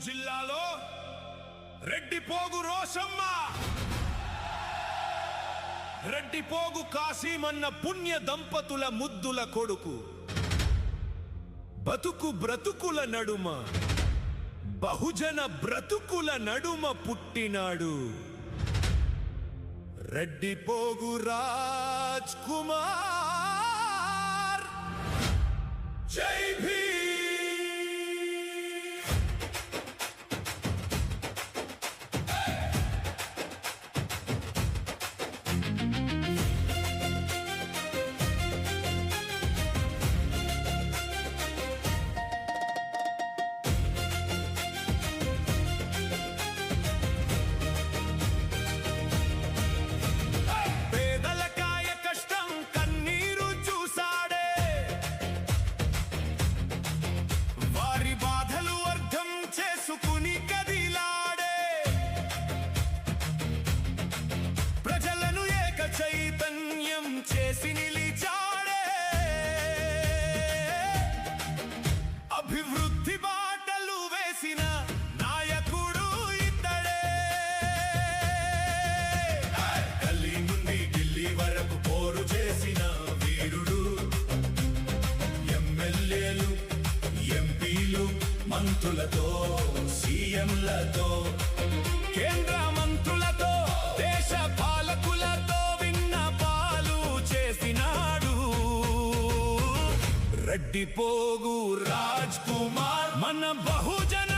జిల్లాలో రెడ్డిపోగు రోషమ్మ, రెడ్డిపోగు కాశీమన్న పుణ్య దంపతుల ముద్దుల కొడుకు బతుకు బ్రతుకుల నడుమ బహుజన బ్రతుకుల నడుమ పుట్టినాడు రెడ్డిపోగు రాజ్ కుమార్. జై భీమ్. చేసి నిలిచాడే అభివృద్ధి బాటలు వేసిన నాయకుడు ఇతడే. గల్లీ నుండి ఢిల్లీ వరకు పోరు చేసిన వీరుడు, ఎమ్మెల్యేలు ఎంపీలు మంత్రులతో సీఎంలతో కేంద్ర మంత్రులతో దేశ పాలకులతో రెడ్డిపోగు రాజ్ కుమార్ మన బహుజన